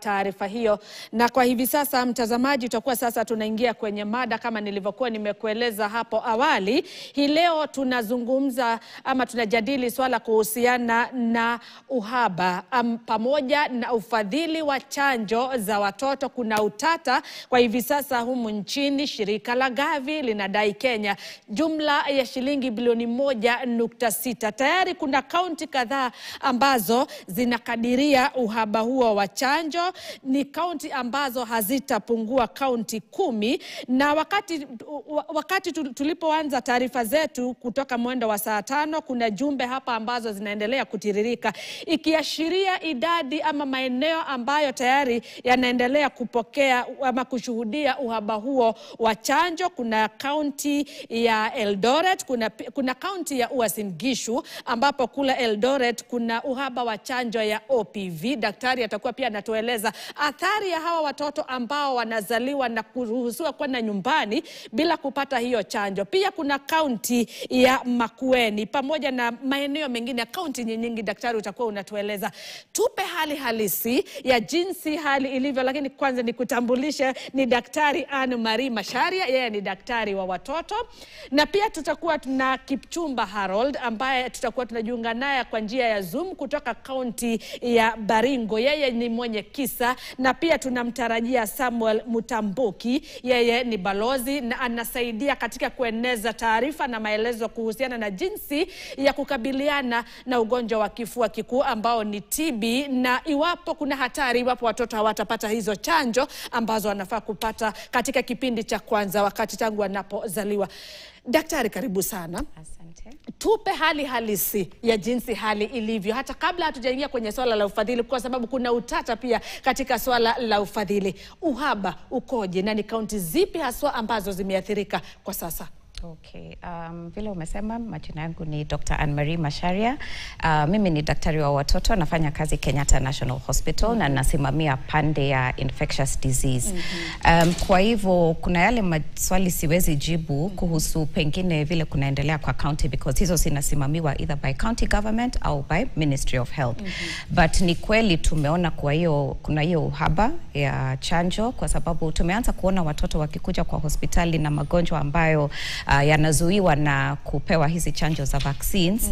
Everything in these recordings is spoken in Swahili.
taarifa hiyo. Na kwa hivi sasa mtazamaji, tutakuwa sasa tunaingia kwenye mada kama nilivyokuwa nimekueleza hapo awali. Hii leo tunazungumza ama tunajadili swala kuhusiana na uhaba pamoja na ufadhili wa chanjo za watoto. Kuna utata kwa hivi sasa humu nchini. Shirika la Gavi linadai Kenya jumla ya shilingi bilioni 1.6. Tayari kuna kaunti kadhaa ambazo zinakadiria uhaba huo wa chanjo. Ni kaunti ambazo hazitapungua kaunti 10. Na wakati tulipoanza taarifa zetu kutoka mwendo wa saa 5, kuna jumbe hapa ambazo zinaendelea kutiririka ikiashiria idadi ama maeneo ambayo tayari yanaendelea kupokea ama kushuhudia uhaba huo wa chanjo. Kuna kaunti ya Eldoret, kuna kaunti ya Uasin Gishu ambapo kula Eldoret kuna uhaba wa chanjo ya OPV. Daktari atakuwa pia anatueleza athari ya hawa watoto ambao wanazaliwa na kuruhusiwa kwenda nyumbani bila kupata hiyo chanjo. Pia kuna kaunti ya Makueni pamoja na maeneo mengine, kaunti nyingi. Daktari utakuwa unatueleza. Tupe hali halisi ya jinsi hali ilivyo, lakini kwanza nikutambulishe, ni Daktari Anne-Marie Macharia. Yeye ni daktari wa watoto. Na pia tutakuwa tuna Kipchumba Harold ambaye tutakuwa tunajiunga naye kwa njia ya Zoom kutoka kaunti ya Baringo. Yeye ni mwenye kisa. Na pia tunamtarajia Samuel Mutambuki. Yeye ni balozi na anasaidia katika kueneza taarifa na maelezo kuhusiana na jinsi ya kukabiliana na ugonjwa wa kifua kikuu ambao ni TB, na iwapo kuna hatari iwapo watoto hawatapata hizo chanjo ambazo wanafaa kupata katika kipindi cha kwanza wakati tangu wanapozaliwa. Daktari, karibu sana. Asante. Tupe hali halisi ya jinsi hali ilivyo, hata kabla hatujaingia kwenye swala la ufadhili, kwa sababu kuna utata pia katika swala la ufadhili. Uhaba ukoje na ni kaunti zipi haswa ambazo zimeathirika kwa sasa? Okay. Vile umesema, majina yangu ni Dr. Anne-Marie Macharia. Mimi ni daktari wa watoto, nafanya kazi Kenyatta National Hospital na nasimamia pande ya infectious disease. Kwa hivyo kuna yale maswali siwezi jibu kuhusu pengine vile kunaendelea kwa county, because hizo zinasimamiwa either by county government au by Ministry of Health. But ni kweli tumeona kuna hiyo uhaba ya chanjo, kwa sababu tumeanza kuona watoto wakikuja kwa hospitali na magonjwa ambayo yanazuiwa na kupewa hizi chanjo za vaccines.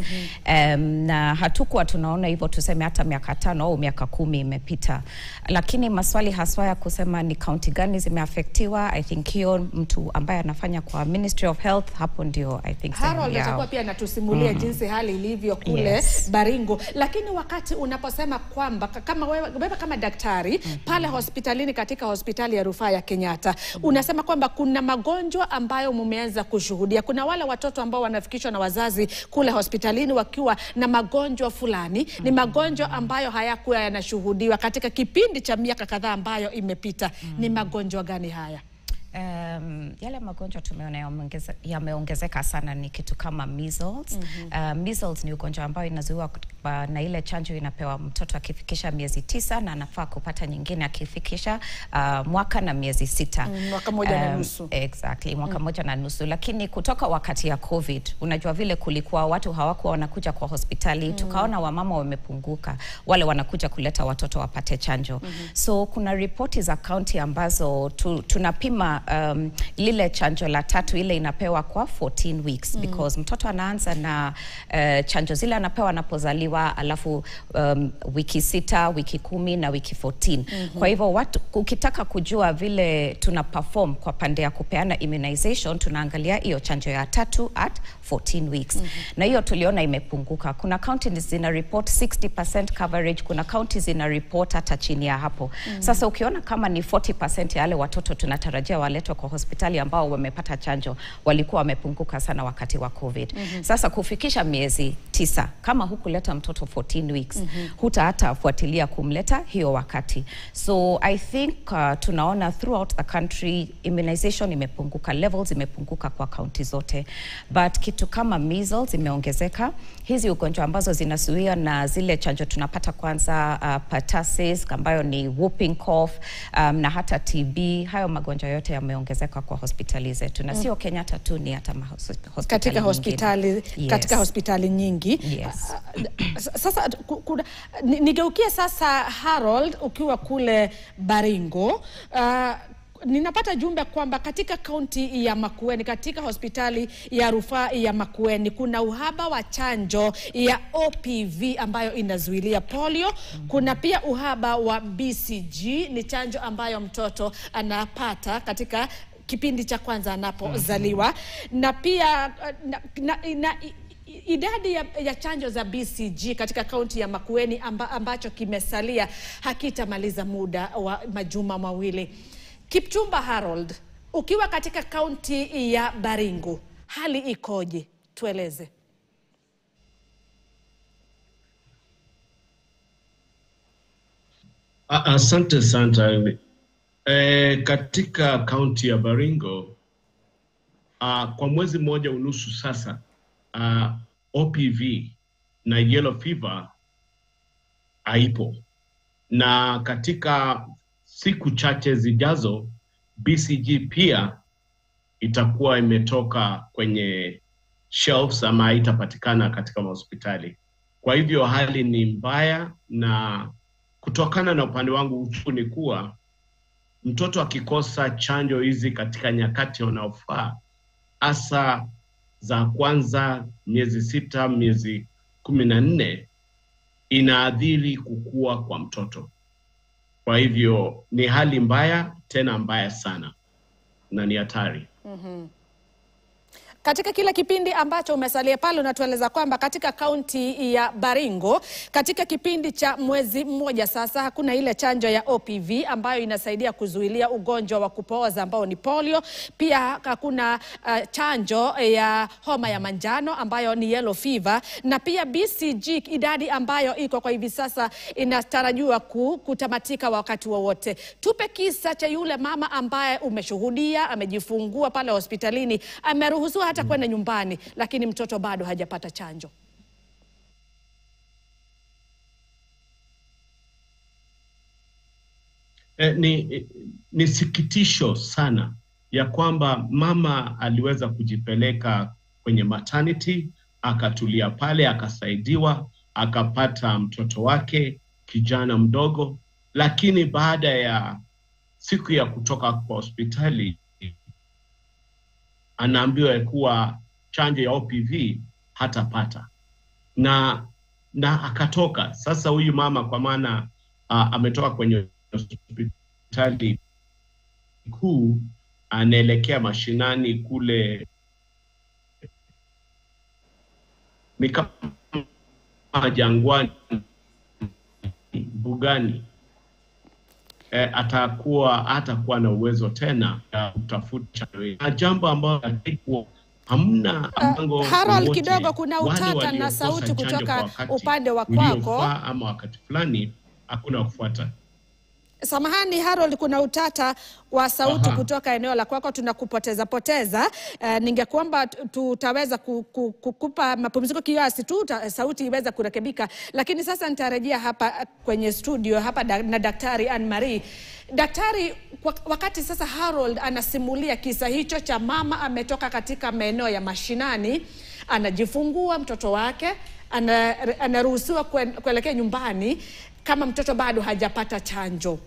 Na hatukuwa tunaona hivyo tuseme hata miaka 5 au miaka 10 imepita. Lakini maswali haswa ya kusema ni county gani zimeaffectiwa, I think hiyo mtu ambaye anafanya kwa Ministry of Health, hapo ndio I think Harold atakuwa pia anatusimulia jinsi hali ilivyo kule Baringo. Lakini wakati unaposema kwamba kama wewe kama daktari pale hospitalini katika hospitali ya rufaa ya Kenyatta, unasema kwamba kuna magonjwa ambayo mumeanza kushuhudia. Kuna wale watoto ambao wanafikishwa na wazazi kule hospitalini wakiwa na magonjwa fulani. Ni magonjwa ambayo hayakuwa yanashuhudiwa katika kipindi cha miaka kadhaa ambayo imepita. Ni magonjwa gani haya? Yale magonjwa tumeona yameongezeka sana ni kitu kama measles. Measles ni ugonjwa ambao inazuiwa na ile chanjo inapewa mtoto akifikisha miezi 9 na anafaa kupata nyingine akifikisha mwaka na miezi 6. Mwaka moja na nusu. Exactly, mwaka moja na nusu. Lakini kutoka wakati ya COVID, unajua vile kulikuwa watu hawakuwa wanakuja kwa hospitali, tukaona wamama wamepunguka, wale wanakuja kuleta watoto wapate chanjo. So kuna ripoti za county ambazo tunapima lile chanjo la 3 ile inapewa kwa 14 weeks because mtoto anaanza na chanjo zile anapewa anapozaliwa, alafu wiki 6, wiki 10 na wiki 14. Kwa hivyo ukitaka kujua vile tuna perform kwa pande ya kupeana immunization, tunaangalia hiyo chanjo ya 3 at 14 weeks. Na hiyo tuliona imepunguka. Kuna counties zina report 60% coverage, kuna counties zina report hata chini ya hapo. Sasa ukiona kama ni 40% ya wale watoto tunatarajia waletwe kwa hospitali ambao wamepata chanjo walikuwa wamepunguka sana wakati wa COVID. Sasa kufikisha miezi 9, kama hukuleta mtoto 14 weeks, huta hata fuatilia kumleta hiyo wakati. So I think tunaona throughout the country immunization imepunguka, levels imepunguka kwa county zote. But kitu kama measles imeongezeka. Hizi ugonjwa ambazo zinazuia na zile chanjo tunapata kwanza pertussis ambayo ni whooping cough, na hata TB, hayo magonjwa yote yameongezeka kwa hospitali zetu, na sio Kenyatta tu, ni hata katika hospitali nyingi. Yes. Sasa nigeukie sasa Harold, ukiwa kule Baringo, ninapata jumbe kwamba katika kaunti ya Makueni, katika hospitali ya rufaa ya Makueni, kuna uhaba wa chanjo ya OPV ambayo inazuilia polio. Kuna pia uhaba wa BCG, ni chanjo ambayo mtoto anapata katika kipindi cha kwanza anapozaliwa. Na pia idadi ya chanjo za BCG katika kaunti ya Makueni ambacho kimesalia hakitamaliza muda wa majuma mawili. Kipchumba Harold, ukiwa katika kaunti ya Baringo, hali ikoje? Tueleze. Asante sana. Katika kaunti ya Baringo, kwa mwezi mmoja unusu sasa, OPV na yellow fever haipo. Na katika siku chache zijazo, BCG pia itakuwa imetoka kwenye shelves ama haitapatikana katika hospitali. Kwa hivyo hali ni mbaya, na kutokana na upande wangu uchungu ni kuwa mtoto akikosa chanjo hizi katika nyakati unaofaa, hasa za kwanza miezi 6, miezi 14, inaadhiri kukua kwa mtoto. Kwa hivyo ni hali mbaya, tena mbaya sana, na ni hatari. Katika kila kipindi ambacho umesalia pale, unatueleza kwamba katika kaunti ya Baringo, katika kipindi cha mwezi mmoja sasa, hakuna ile chanjo ya OPV ambayo inasaidia kuzuilia ugonjwa wa kupooza ambao ni polio. Pia hakuna chanjo ya homa ya manjano ambayo ni yellow fever, na pia BCG, idadi ambayo iko kwa hivi sasa inatarajiwa kutamatika wakati wowote. Tupe kisa cha yule mama ambaye umeshuhudia amejifungua pale hospitalini, ameruhusiwa hata kwenda nyumbani, lakini mtoto bado hajapata chanjo. Ni sikitisho sana ya kwamba mama aliweza kujipeleka kwenye maternity, akatulia pale, akasaidiwa, akapata mtoto wake kijana mdogo, lakini baada ya siku ya kutoka kwa hospitali anaambiwa kuwa chanjo ya OPV hatapata, na akatoka. Sasa huyu mama, kwa maana ametoka kwenye hospitali kuu, anaelekea mashinani kule, ni kama jangwani, bugani. Hatakuwa na uwezo tena ya kutafuta jambo ambalo hamna mpango. Harold, kidogo kuna utata na sauti kutoka upande wa kwako, ama wakati fulani hakuna kufuata. Samahani Harold, kuna utata wa sauti kutoka eneo la kwako, tunakupoteza. Ningekuomba tutaweza kukupa mapumziko kiasi tu, sauti iweza kurekebika. Lakini sasa nitarejea hapa kwenye studio hapa na Daktari Anne Marie. Daktari, wakati sasa Harold anasimulia kisa hicho cha mama ametoka katika maeneo ya mashinani, anajifungua mtoto wake, anaruhusiwa kuelekea nyumbani kama mtoto bado hajapata chanjo.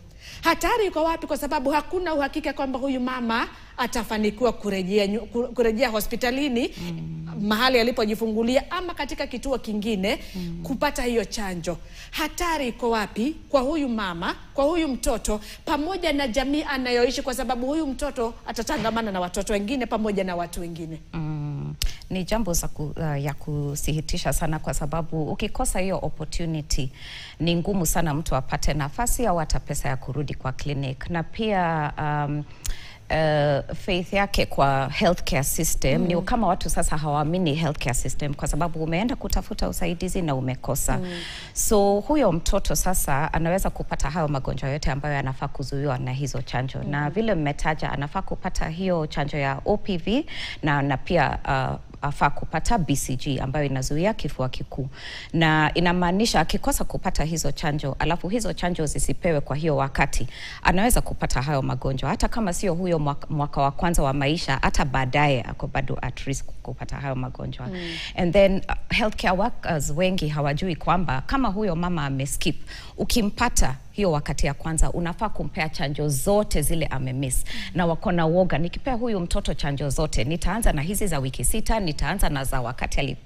Hatari iko wapi? Kwa sababu hakuna uhakika kwamba huyu mama atafanikiwa kurejea hospitalini mahali alipojifungulia ama katika kituo kingine kupata hiyo chanjo. Hatari iko wapi kwa huyu mama, kwa huyu mtoto, pamoja na jamii anayoishi, kwa sababu huyu mtoto atatangamana na watoto wengine pamoja na watu wengine? Ni jambo ya kusihitisha sana, kwa sababu ukikosa hiyo opportunity ni ngumu sana mtu apate nafasi au hata pesa ya kurudi kwa clinic. Na pia faith yake kwa healthcare system ni kama watu sasa hawaamini healthcare system, kwa sababu umeenda kutafuta usaidizi na umekosa. So huyo mtoto sasa anaweza kupata hayo magonjwa yote ambayo yanafaa kuzuiwa na hizo chanjo. Na vile mmetaja, anafaa kupata hiyo chanjo ya OPV na pia afaa kupata BCG ambayo inazuia kifua kikuu, na inamaanisha akikosa kupata hizo chanjo alafu hizo chanjo zisipewe kwa hiyo wakati, anaweza kupata hayo magonjwa hata kama sio huyo mwaka wa kwanza wa maisha, hata baadaye ako bado at risk kupata hayo magonjwa. And then healthcare workers wengi hawajui kwamba kama huyo mama ameskip, ukimpata hiyo wakati ya kwanza unafaa kumpea chanjo zote zile amemiss. Na wako na woga, nikipea huyu mtoto chanjo zote, nitaanza na hizi za wiki 6, nitaanza na za wakati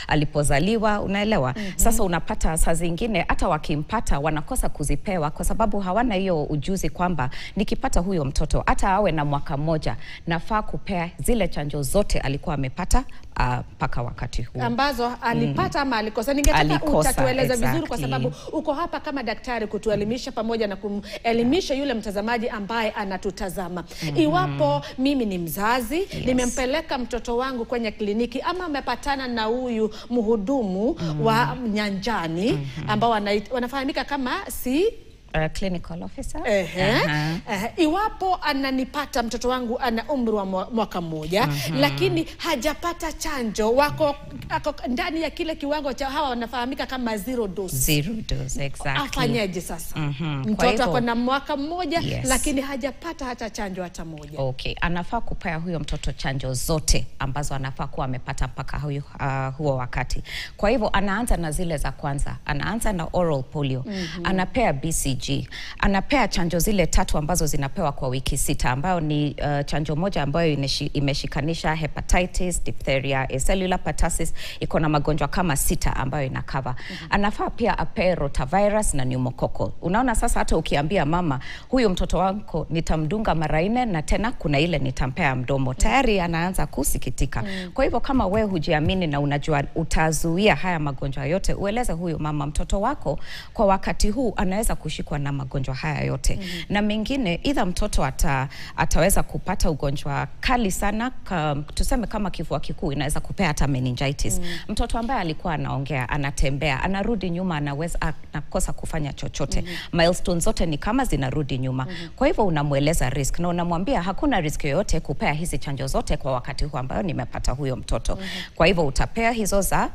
alipozaliwa, unaelewa? Sasa unapata saa zingine hata wakimpata wanakosa kuzipewa kwa sababu hawana hiyo ujuzi kwamba nikipata huyo mtoto hata awe na mwaka mmoja, nafaa kupea zile chanjo zote alikuwa amepata mpaka wakati huu. Ambazo alipata ama alikosa. Ningetaka utatueleza vizuri kwa sababu uko hapa kama daktari kutuelimisha pamoja na kumelimisha yule mtazamaji ambaye anatutazama. Iwapo mimi ni mzazi, nimempeleka mtoto wangu kwenye kliniki ama amepatana na huyu mhudumu wa nyanjani ambao wanafahamika kama clinical officer. Iwapo ananipata mtoto wangu ana umri wa mwaka mmoja, lakini hajapata chanjo, ako ndani ya kile kiwango cha hawa wanafahamika kama zero dose, exactly. Afanyaje sasa? Mtoto ako na mwaka mmoja, lakini hajapata hata chanjo hata moja. Okay, anafaa kupea huyo mtoto chanjo zote ambazo anafaa kuwa amepata mpaka huo wakati. Kwa hivyo anaanza na zile za kwanza, anaanza na oral polio, anapea BCG, anapea chanjo zile 3 ambazo zinapewa kwa wiki 6, ambayo ni chanjo moja ambayo imeshikanisha hepatitis, diphtheria, cellular pertussis, iko na magonjwa kama 6 ambayo inakava. Anafaa pia apee rotavirus na pneumococcal. Unaona sasa hata ukiambia mama huyu mtoto wako nitamdunga mara 4 na tena kuna ile nitampea mdomo, tayari anaanza kusikitika. Kwa hivyo kama wewe hujiamini na unajua utazuia haya magonjwa yote, ueleze huyu mama mtoto wako kwa wakati huu anaweza kushikwa na magonjwa haya yote. Na mengine either mtoto ataweza kupata ugonjwa kali sana, tuseme kama kifua kikuu, inaweza kupea hata meningitis. Mtoto ambaye alikuwa anaongea, anatembea, anarudi nyuma, anakosa kufanya chochote. Milestones zote ni kama zinarudi nyuma. Kwa hivyo unamueleza risk na unamwambia hakuna risk yoyote kupea hizi chanjo zote kwa wakati huu ambayo nimepata huyo mtoto. Kwa hivyo utapea hizo za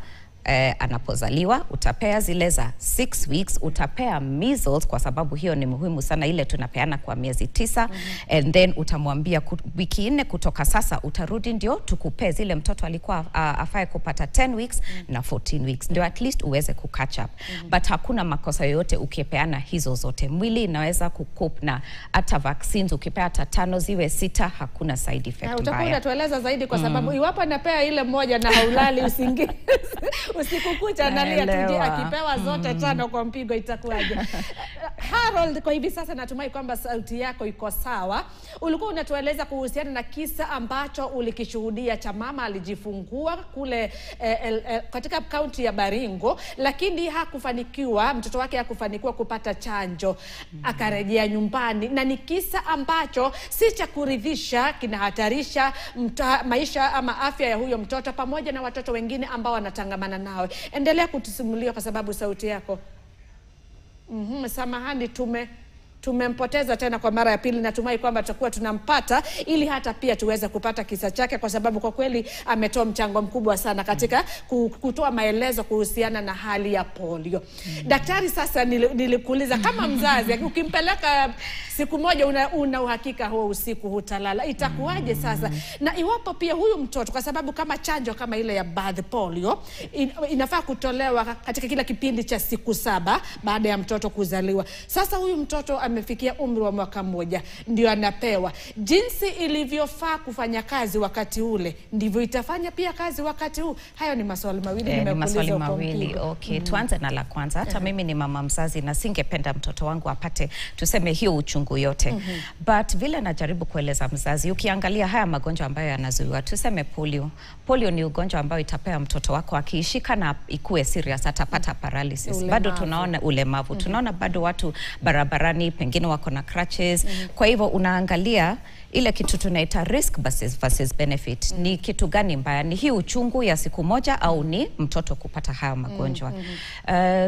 anapozaliwa, utapea zile za 6 weeks, utapea measles kwa sababu hiyo ni muhimu sana, ile tunapeana kwa miezi 9. And then utamwambia wiki 4 kutoka sasa utarudi ndio tukupee zile mtoto alikuwa afaye kupata 10 weeks na 14 weeks, ndio at least uweze kukatch up. But hakuna makosa yoyote ukipeana hizo zote. Mwili inaweza kucope na hata vaccines, ukipea hata 5 ziwe 6, hakuna side effect mbaya. Utakuwa unatueleza zaidi kwa sababu iwapo anapea ile moja na haulali usingizi usiku kucha analia, tuje akipewa zote 5 kwa mpigo itakuwaje? Harold, kwa hivi sasa natumai kwamba sauti yako iko sawa. Ulikuwa unatueleza kuhusiana na kisa ambacho ulikishuhudia cha mama alijifungua kule katika kaunti ya Baringo, lakini hakufanikiwa, mtoto wake hakufanikiwa kupata chanjo, akarejea nyumbani, na ni kisa ambacho si cha kuridhisha, kinahatarisha maisha ama afya ya huyo mtoto pamoja na watoto wengine ambao wanatangamana nawe. Endelea kutusimulia kwa sababu sauti yako. Samahani, tumempoteza tena kwa mara ya pili. Natumai kwamba tutakuwa tunampata ili hata pia tuweze kupata kisa chake, kwa sababu kwa kweli ametoa mchango mkubwa sana katika kutoa maelezo kuhusiana na hali ya polio. Daktari, sasa nilikuuliza kama mzazi, ukimpeleka siku moja una uhakika huo usiku hutalala, itakuwaje sasa? Na iwapo pia huyu mtoto, kwa sababu kama chanjo kama ile ya birth polio inafaa kutolewa katika kila kipindi cha siku 7 baada ya mtoto kuzaliwa. Sasa huyu mtoto amefikia umri wa mwaka mmoja ndio anapewa. Jinsi ilivyofaa kufanya kazi wakati ule ndivyo itafanya pia kazi wakati huu. Hayo ni maswali mawili nimekuuliza. Okay, tuanze na la kwanza. Hata mimi ni mama mzazi na singependa mtoto wangu apate tuseme hiyo uchungu yote. But vile najaribu kueleza mzazi, ukiangalia haya magonjwa ambayo yanazuiwa, tuseme polio. Polio ni ugonjwa ambao itapea mtoto wako akiishika na ikue serious atapata paralysis. Ulemavu. Bado tunaona ulemavu. Tunaona bado watu barabarani pengine wako na crutches. Kwa hivyo unaangalia ile kitu tunaita risk versus benefit. Ni kitu gani mbaya? Ni hii uchungu ya siku moja au ni mtoto kupata haya magonjwa?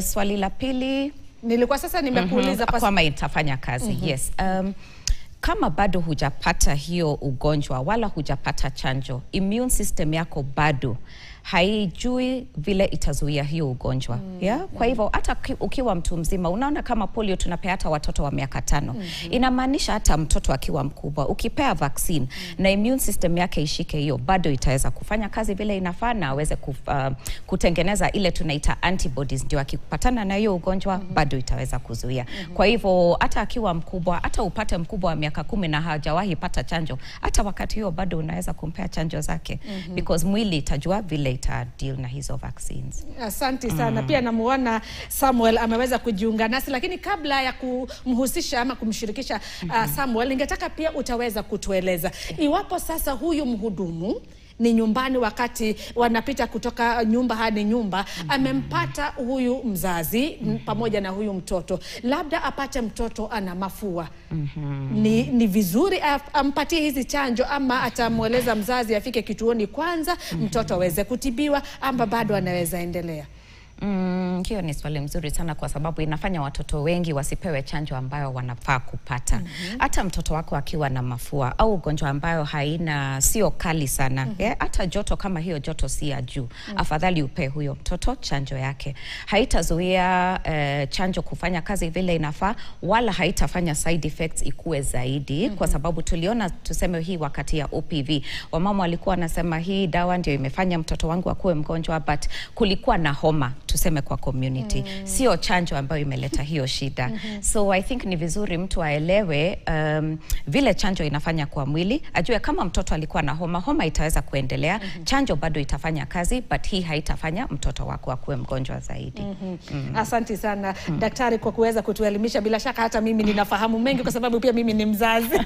Swali la pili nilikuwa sasa nimekuuliza kama itafanya kazi. Yes. kama bado hujapata hiyo ugonjwa wala hujapata chanjo, immune system yako bado haijui vile itazuia hiyo ugonjwa. Kwa hivyo hata ukiwa mtu mzima, unaona kama polio tunapea hata watoto wa miaka 5. Inamaanisha hata mtoto akiwa mkubwa ukipea vaccine na immune system yake ishike hiyo, bado itaweza kufanya kazi vile inafaa na aweze kutengeneza ile tunaita antibodies, ndio akipatana na hiyo ugonjwa bado itaweza kuzuia. Kwa hivyo hata akiwa mkubwa, hata upate mkubwa wa miaka 10 na hajawahi pata chanjo, hata wakati hiyo bado unaweza kumpea chanjo zake because mwili itajua vile ita deal na hizo vaccines. Asante sana. Pia namuona Samuel ameweza kujiunga nasi, lakini kabla ya kumhusisha ama kumshirikisha Samuel, ningetaka pia utaweza kutueleza iwapo sasa huyu mhudumu ni nyumbani, wakati wanapita kutoka nyumba hadi nyumba, amempata huyu mzazi pamoja na huyu mtoto, labda apate mtoto ana mafua. Ni vizuri ampatie hizi chanjo, ama atamweleza mzazi afike kituoni kwanza mtoto aweze kutibiwa, ama bado anaweza endelea? Hiyo ni swali mzuri sana, kwa sababu inafanya watoto wengi wasipewe chanjo ambayo wanafaa kupata. Hata mtoto wako akiwa na mafua au ugonjwa ambayo sio kali sana, hata joto kama hiyo joto si ya juu, afadhali upe huyo mtoto chanjo yake. Haitazuia chanjo kufanya kazi vile inafaa, wala haitafanya side effects ikue zaidi, kwa sababu tuliona, tuseme hii wakati ya OPV, wamama walikuwa wanasema hii dawa ndio imefanya mtoto wangu akuwe mgonjwa, but kulikuwa na homa tuseme kwa community, sio chanjo ambayo imeleta hiyo shida. So I think ni vizuri mtu aelewe vile chanjo inafanya kwa mwili, ajue kama mtoto alikuwa na homa itaweza kuendelea, chanjo bado itafanya kazi, but hii haitafanya mtoto wako akuwe mgonjwa zaidi. Asante sana daktari kwa kuweza kutuelimisha. Bila shaka hata mimi ninafahamu mengi kwa sababu pia mimi ni mzazi.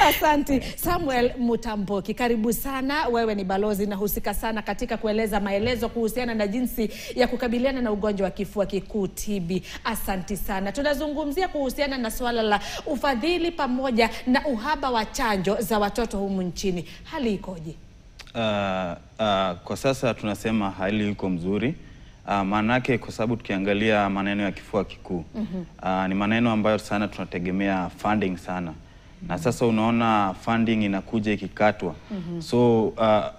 Asante. Samuel Mutamboki, karibu sana. Wewe ni balozi na husika sana katika kueleza maelezo kuhusiana na jinsi ya kukabiliana na ugonjwa wa kifua kikuu TB. Asante sana. Tunazungumzia kuhusiana na swala la ufadhili pamoja na uhaba wa chanjo za watoto humu nchini. Hali ikoje? Kwa sasa tunasema hali iko mzuri. Maanake kwa sababu tukiangalia maneno ya kifua kikuu, ni maneno ambayo sana tunategemea funding sana. Na sasa unaona funding inakuja ikikatwa. So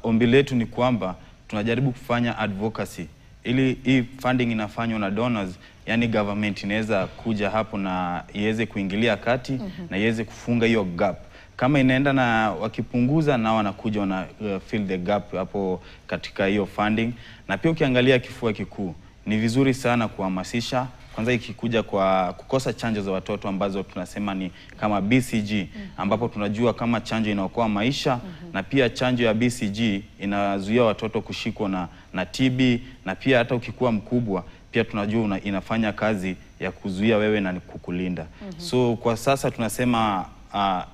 ombi letu ni kwamba tunajaribu kufanya advocacy ili hii funding inafanywa na donors, yani government inaweza kuja hapo na iweze kuingilia kati na iweze kufunga hiyo gap. Kama inaenda na wakipunguza, na wanakuja wana fill the gap hapo katika hiyo funding. Na pia ukiangalia kifua kikuu, ni vizuri sana kuhamasisha, kwanza ikikuja kwa kukosa chanjo za watoto ambazo tunasema ni kama BCG, ambapo tunajua kama chanjo inaokoa maisha, na pia chanjo ya BCG inazuia watoto kushikwa na TB, na pia hata ukikuwa mkubwa pia tunajua inafanya kazi ya kuzuia wewe na kukulinda. So kwa sasa tunasema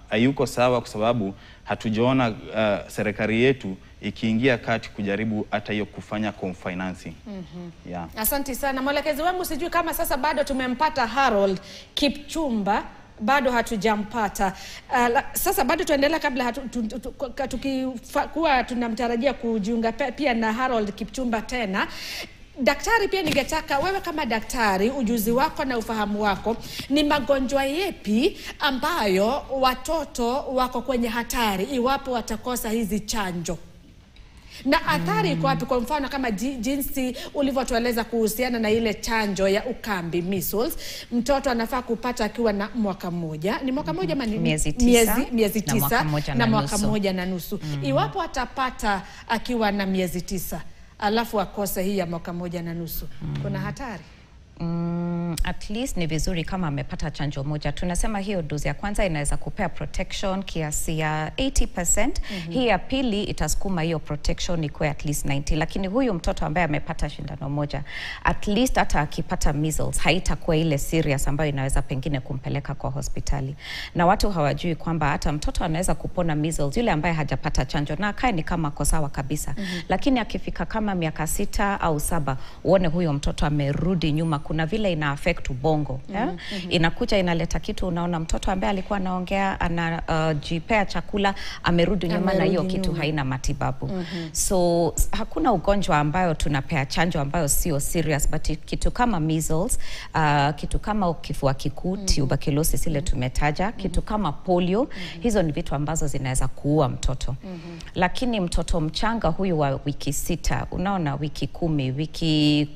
hayuko sawa, kwa sababu hatujaona serikali yetu ikiingia kati kujaribu hata hiyo kufanya co-financing. Asante sana. Mwelekezi wangu, sijui kama sasa bado tumempata Harold Kipchumba, bado hatujampata. Sasa bado tuendelea, kabla tukikuwa tunamtarajia kujiunga pia na Harold Kipchumba tena. Daktari, pia ningetaka wewe kama daktari, ujuzi wako na ufahamu wako, ni magonjwa yepi ambayo watoto wako kwenye hatari iwapo watakosa hizi chanjo? Na athari iko wapi? Kwa mfano kama jinsi ulivyotueleza kuhusiana na ile chanjo ya ukambi measles, mtoto anafaa kupata akiwa na mwaka mmoja. Ni mwaka mmoja ama miezi 9 na mwaka mmoja na nusu. Iwapo atapata akiwa na miezi 9 alafu akose hii ya mwaka mmoja na nusu, kuna hatari? At least ni vizuri kama amepata chanjo moja. Tunasema hiyo dozi ya kwanza inaweza kupea protection kiasi ya 80%. Hii ya pili itasukuma hiyo protection ikuwe at least 90. Lakini huyu mtoto ambaye amepata shindano moja, at least hata akipata measles haitakuwa ile serious ambayo inaweza pengine kumpeleka kwa hospitali. Na watu hawajui kwamba hata mtoto anaweza kupona measles yule ambaye hajapata chanjo na akae ni kama ako sawa kabisa. Lakini akifika kama miaka 6 au 7, uone huyo mtoto amerudi nyuma kuna vile ina affect ubongo. Inakuja inaleta kitu, unaona mtoto ambaye alikuwa anaongea anajipea chakula amerudi nyuma na hiyo kitu haina matibabu. So hakuna ugonjwa ambayo tunapea chanjo ambayo sio serious, but kitu kama measles, kitu kama kifua kikuu, tuberculosis ile tumetaja, kitu kama polio, hizo ni vitu ambazo zinaweza kuua mtoto. Lakini mtoto mchanga huyu wa wiki 6, unaona wiki 10, wiki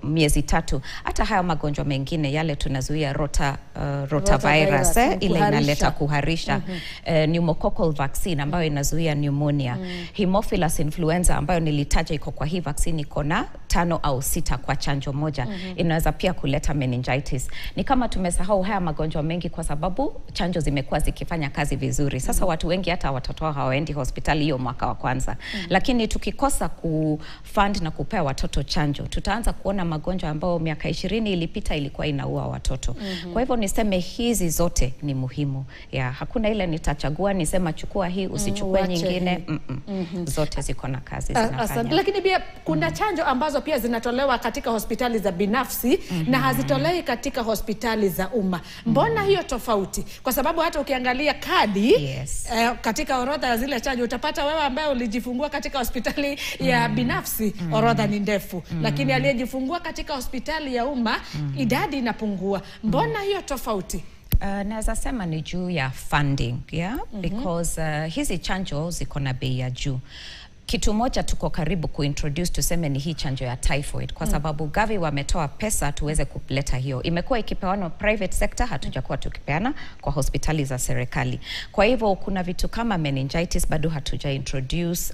miezi 3, hata haya magonjwa mengine yale tunazuia rotavirus ile inaleta kuharisha, pneumococcal vaccine ambayo inazuia pneumonia, Haemophilus influenza ambayo nilitaja iko kwa hii vaccine iko na 5 au 6 kwa chanjo moja, inaweza pia kuleta meningitis. Ni kama tumesahau haya magonjwa mengi kwa sababu chanjo zimekuwa zikifanya kazi vizuri. Sasa watu wengi hata watoto wao hawaendi hospitali hiyo mwaka wa kwanza. Lakini tukikosa kufund na kupea watoto chanjo, tutaanza kuona magonjwa ambayo miaka 20 ilipita ilikuwa inaua watoto. Kwa hivyo niseme hizi zote ni muhimu. Hakuna ile nitachagua nisema chukua hii usichukue nyingine. Zote ziko na kazi zinafanya. Lakini pia kuna chanjo ambazo pia zinatolewa katika hospitali za binafsi na hazitolewi katika hospitali za umma. Mbona hiyo tofauti? Kwa sababu hata ukiangalia kadi katika orodha ya zile chanjo utapata wewe ambaye ulijifungua katika hospitali ya binafsi orodha ni ndefu, lakini aliyejifungua katika hospitali ya umma idadi inapungua. Mbona hiyo tofauti? Naweza sema ni juu ya funding, because hizi chanjo ziko na bei ya juu. Kitu moja tuko karibu kuintroduce, tuseme ni hii chanjo ya typhoid, kwa sababu Gavi wametoa pesa tuweze kuleta hiyo. Imekuwa ikipeana private sector, hatujakuwa tukipeana kwa hospitali za serikali. Kwa hivyo kuna vitu kama meningitis bado hatuja introduce,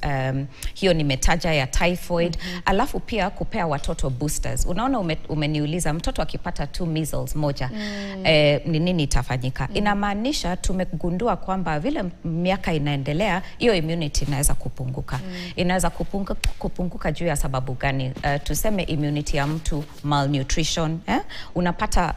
hiyo nimetaja ya typhoid. Alafu pia kupea watoto boosters. Unaona umeniuliza mtoto akipata 2 measles moja, ni nini itafanyika? Inamaanisha tumegundua kwamba vile miaka inaendelea hiyo immunity inaweza kupunguka. Inaweza kupunguka juu ya sababu gani? Tuseme immunity ya mtu malnutrition, unapata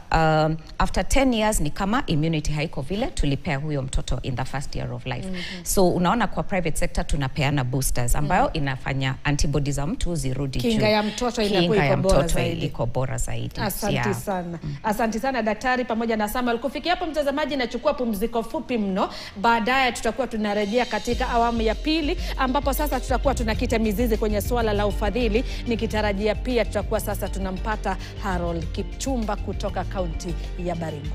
after 10 years ni kama immunity haiko vile tulipea huyo mtoto in the first year of life. So unaona kwa private sector tunapeana boosters ambayo inafanya antibodies za mtu zirudi juu. Kinga ya mtoto iko bora zaidi. Asante sana. Asante sana daktari pamoja na Samuel. Kufikia hapo mtazamaji, nachukua pumziko fupi mno. Baadaye tutakuwa tunarejea katika awamu ya pili ambapo sasa tutakuwa tunakita mizizi kwenye swala la ufadhili, nikitarajia pia tutakuwa sasa tunampata Harold Kipchumba kutoka kaunti ya Baringo.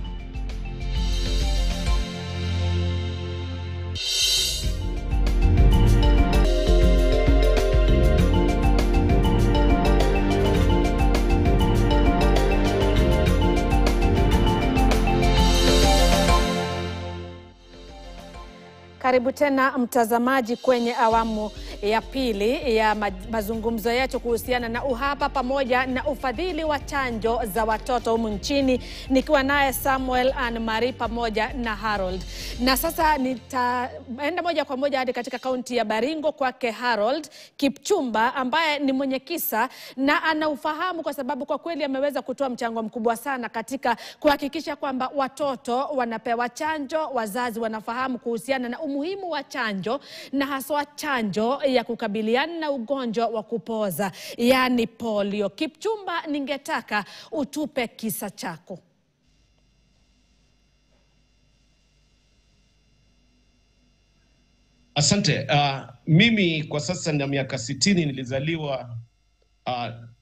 Karibu tena mtazamaji kwenye awamu ya pili ya mazungumzo yetu kuhusiana na uhaba pamoja na ufadhili wa chanjo za watoto humu nchini, nikiwa naye Samuel, Anne Marie pamoja na Harold. Na sasa nitaenda moja kwa moja hadi katika kaunti ya Baringo kwake Harold Kipchumba ambaye ni mwenye kisa na anaufahamu kwa sababu kwa kweli ameweza kutoa mchango mkubwa sana katika kuhakikisha kwamba watoto wanapewa chanjo, wazazi wanafahamu kuhusiana na umuhimu wa chanjo na haswa chanjo ya kukabiliana na ugonjwa wa kupoza, yani polio. Kipchumba, ningetaka utupe kisa chako. Asante. Mimi kwa sasa na miaka 60, nilizaliwa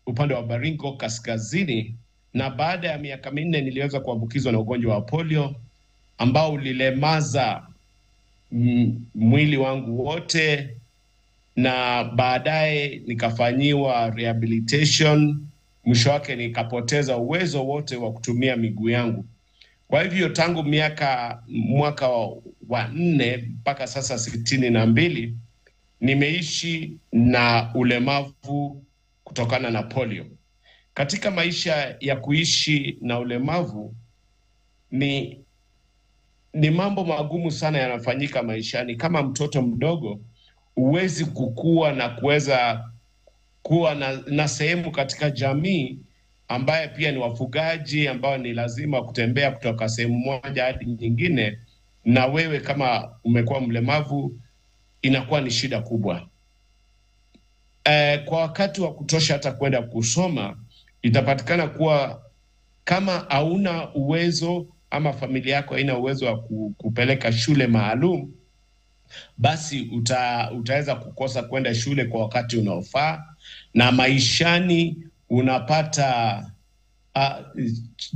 upande wa Baringo kaskazini, na baada ya miaka 4 niliweza kuambukizwa na ugonjwa wa polio ambao ulilemaza mwili wangu wote, na baadaye nikafanyiwa rehabilitation. Mwisho wake nikapoteza uwezo wote wa kutumia miguu yangu. Kwa hivyo tangu mwaka wa 4 mpaka sasa 62 nimeishi na ulemavu kutokana na polio. Katika maisha ya kuishi na ulemavu ni mambo magumu sana yanafanyika maishani. Kama mtoto mdogo huwezi kukua na kuweza kuwa na sehemu katika jamii ambaye pia ni wafugaji ambao ni lazima kutembea kutoka sehemu moja hadi nyingine, na wewe kama umekuwa mlemavu inakuwa ni shida kubwa. Kwa wakati wa kutosha hata kwenda kusoma, itapatikana kuwa kama hauna uwezo ama familia yako haina uwezo wa kupeleka shule maalum, basi utaweza kukosa kwenda shule kwa wakati unaofaa, na maishani unapata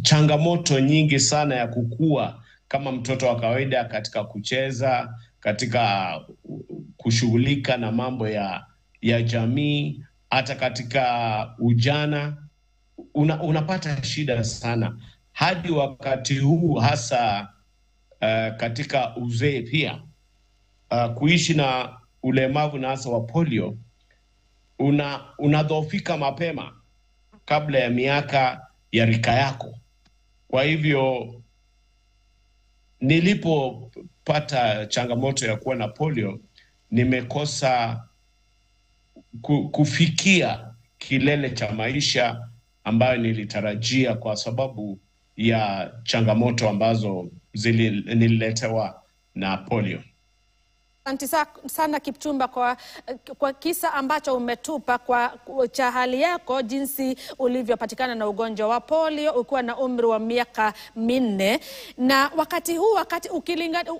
changamoto nyingi sana ya kukua kama mtoto wa kawaida, katika kucheza, katika kushughulika na mambo ya jamii, hata katika ujana unapata shida sana hadi wakati huu, hasa katika uzee pia. Kuishi na ulemavu na hasa wa polio unadhoofika mapema kabla ya miaka ya rika yako. Kwa hivyo nilipopata changamoto ya kuwa na polio, nimekosa kufikia kilele cha maisha ambayo nilitarajia kwa sababu ya changamoto ambazo nililetewa na polio. Asante sana Kipchumba kwa kisa ambacho umetupa cha hali yako, jinsi ulivyopatikana na ugonjwa wa polio ukiwa na umri wa miaka 4. Na wakati huu,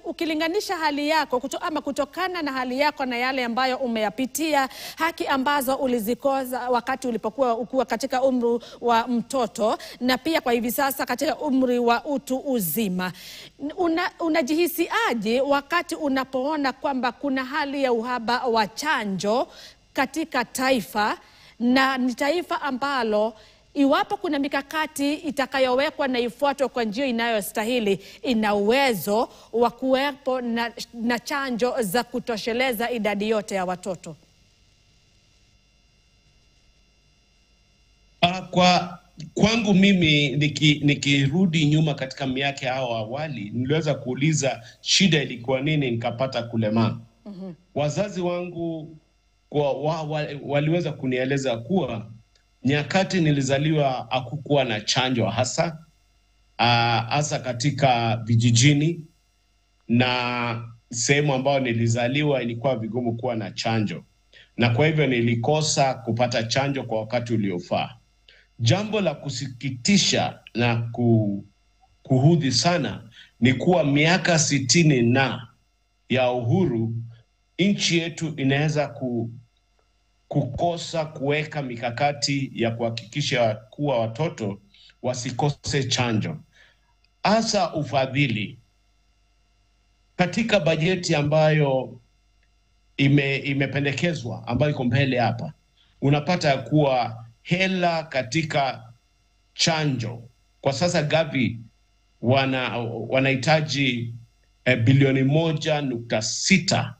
ukilinganisha hali yako kutokana na hali yako na yale ambayo umeyapitia, haki ambazo ulizikosa wakati ulipokuwa katika umri wa mtoto, na pia kwa hivi sasa katika umri wa utu uzima, unajihisi aje wakati unapoona kwamba kuna hali ya uhaba wa chanjo katika taifa, na ni taifa ambalo iwapo kuna mikakati itakayowekwa na ifuatwe kwa njia inayostahili, ina uwezo wa kuwepo na chanjo za kutosheleza idadi yote ya watoto? Kwangu mimi nikirudi nyuma katika miaka ya awali, niliweza kuuliza shida ilikuwa nini nikapata kulemaa. Wazazi wangu waliweza kunieleza kuwa nyakati nilizaliwa hakukuwa na chanjo hasa katika vijijini, na sehemu ambayo nilizaliwa ilikuwa vigumu kuwa na chanjo, na kwa hivyo nilikosa kupata chanjo kwa wakati uliofaa. Jambo la kusikitisha na kuhudhi sana ni kuwa miaka 60 ya uhuru, nchi yetu inaweza kukosa kuweka mikakati ya kuhakikisha kuwa watoto wasikose chanjo. Hasa ufadhili katika bajeti ambayo imependekezwa, ambayo iko mbele hapa, unapata kuwa hela katika chanjo kwa sasa Gavi wanahitaji bilioni 1.6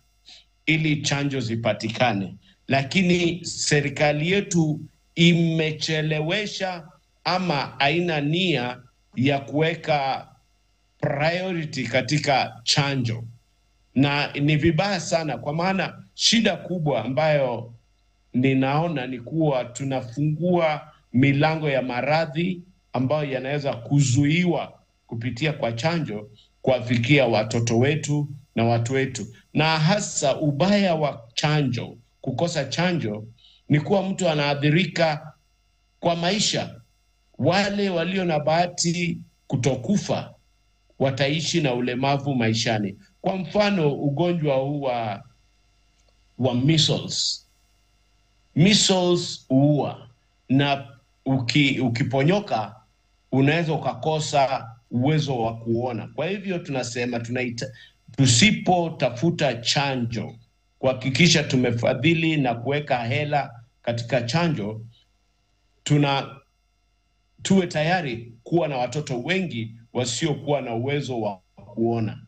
ili chanjo zipatikane, lakini serikali yetu imechelewesha ama haina nia ya kuweka priority katika chanjo, na ni vibaya sana, kwa maana shida kubwa ambayo ninaona ni kuwa tunafungua milango ya maradhi ambayo yanaweza kuzuiwa kupitia kwa chanjo kuwafikia watoto wetu na watu wetu. Na hasa ubaya wa chanjo, kukosa chanjo, ni kuwa mtu anaathirika kwa maisha. Wale walio na bahati kutokufa wataishi na ulemavu maishani. Kwa mfano, ugonjwa huu wa measles huua, na ukiponyoka unaweza ukakosa uwezo wa kuona. Kwa hivyo tunasema tusipotafuta chanjo, kuhakikisha tumefadhili na kuweka hela katika chanjo, tuwe tayari kuwa na watoto wengi wasiokuwa na uwezo wa kuona,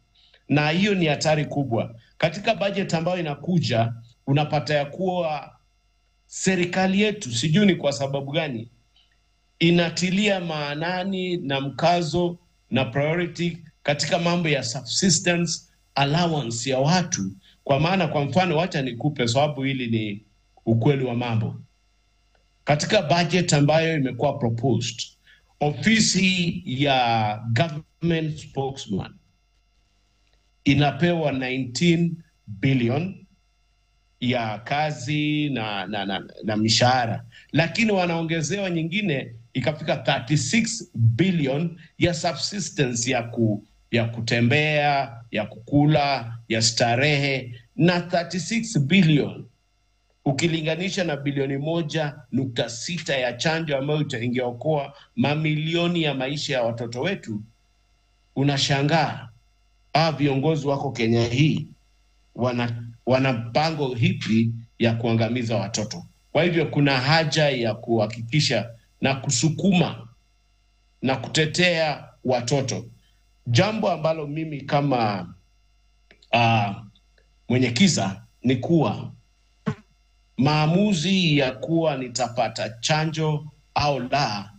na hiyo ni hatari kubwa. Katika bajeti ambayo inakuja, unapata ya kuwa serikali yetu, sijui ni kwa sababu gani, inatilia maanani na mkazo na priority katika mambo ya subsistence allowance ya watu. Kwa maana, kwa mfano, wacha nikupe, sababu hili ni ukweli wa mambo. Katika budget ambayo imekuwa proposed, ofisi ya government spokesman inapewa 19 billion ya kazi na mishahara, lakini wanaongezewa nyingine ikafika 36 billion ya subsistence ya kutembea, ya kukula, ya starehe, na 36 billion ukilinganisha na bilioni 1.6 ya chanjo ambayo ingeokoa mamilioni ya maisha ya watoto wetu, unashangaa viongozi wako Kenya hii wana mpango hipi ya kuangamiza watoto. Kwa hivyo kuna haja ya kuhakikisha na kusukuma na kutetea watoto. Jambo ambalo mimi kama mwenye kisa ni kuwa maamuzi ya kuwa nitapata chanjo au la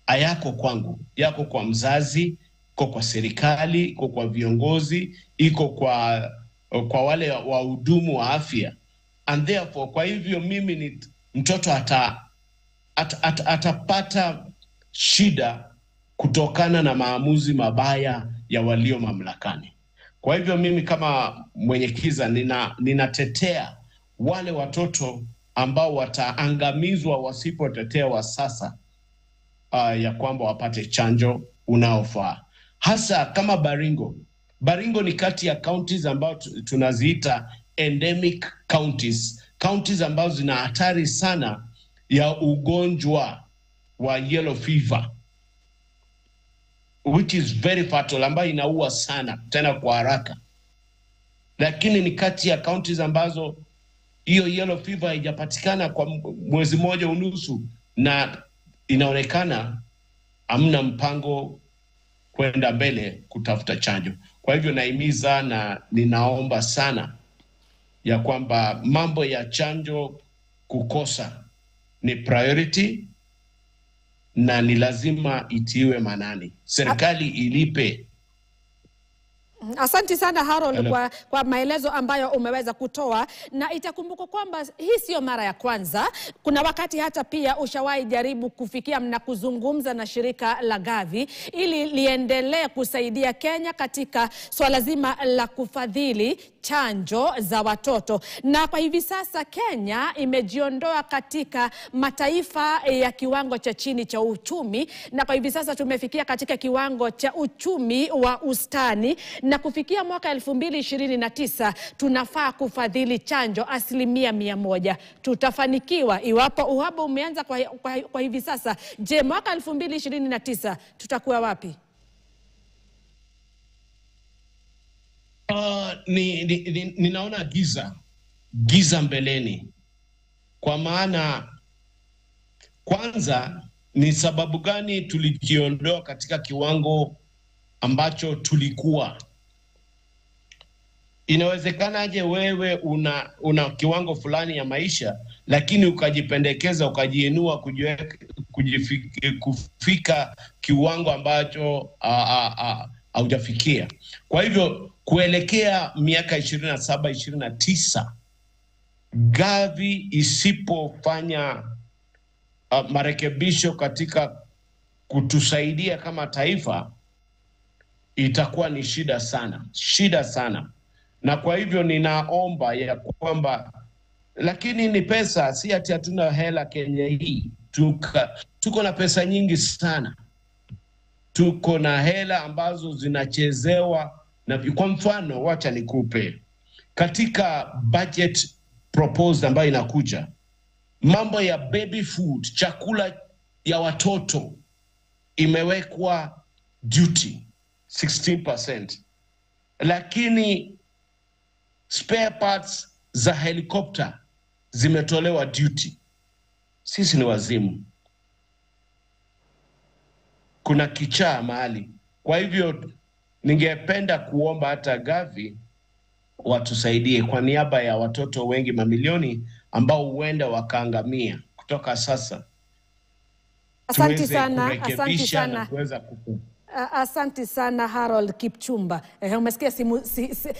hayako kwangu, yako kwa mzazi, iko kwa serikali, iko kwa viongozi, iko kwa wale wahudumu wa afya. And therefore, kwa hivyo mimi ni mtoto atapata shida kutokana na maamuzi mabaya ya walio mamlakani. Kwa hivyo mimi kama mwenye kisa ninatetea wale watoto ambao wataangamizwa wasipotetewa sasa, ya kwamba wapate chanjo unaofaa. Hasa kama Baringo. Baringo ni kati ya counties ambao tunaziita endemic counties. Counties ambazo zina hatari sana ya ugonjwa wa yellow fever, which is very fatal, ambayo inaua sana tena kwa haraka. Lakini ni kati ya counties ambazo hiyo yellow fever haijapatikana kwa mwezi mmoja unusu, na inaonekana hamna mpango kwenda mbele kutafuta chanjo. Kwa hivyo naimiza na ninaomba sana ya kwamba mambo ya chanjo kukosa ni priority na ni lazima itiwe manani. Serikali ilipe. Asante sana Harold kwa maelezo ambayo umeweza kutoa, na itakumbuka kwamba hii sio mara ya kwanza. Kuna wakati hata pia ushawahi jaribu kufikia na kuzungumza na shirika la Gavi ili liendelee kusaidia Kenya katika swala zima la kufadhili chanjo za watoto. Na kwa hivi sasa Kenya imejiondoa katika mataifa ya kiwango cha chini cha uchumi, na kwa hivi sasa tumefikia katika kiwango cha uchumi wa ustani, na kufikia mwaka 2029 tunafaa kufadhili chanjo 100%. Tutafanikiwa iwapo uhaba umeanza kwa hivi sasa? Je, mwaka 2029 tutakuwa wapi? Ninaona giza mbeleni. Kwa maana kwanza, ni sababu gani tulijiondoa katika kiwango ambacho tulikuwa? Inawezekanaje wewe una kiwango fulani ya maisha, lakini ukajipendekeza, ukajiinua kufika kiwango ambacho haujafikia? Kwa hivyo kuelekea miaka 27-29, Gavi isipofanya marekebisho katika kutusaidia kama taifa, itakuwa ni shida sana. Na kwa hivyo ninaomba ya kwamba, lakini ni pesa, si ati hatuna hela Kenya hii. Tuko na pesa nyingi sana. Tuko na hela ambazo zinachezewa. Na kwa mfano, wacha nikupe katika budget proposed ambayo inakuja, mambo ya baby food, chakula ya watoto, imewekwa duty 16%, lakini spare parts za helicopter zimetolewa duty. Sisi ni wazimu. Kuna kichaa mahali. Kwa hivyo ningependa kuomba hata Gavi watusaidie kwa niaba ya watoto wengi, mamilioni ambao huenda wakaangamia kutoka sasa. Asante sana. Asante sana Harold Kipchumba. Umesikia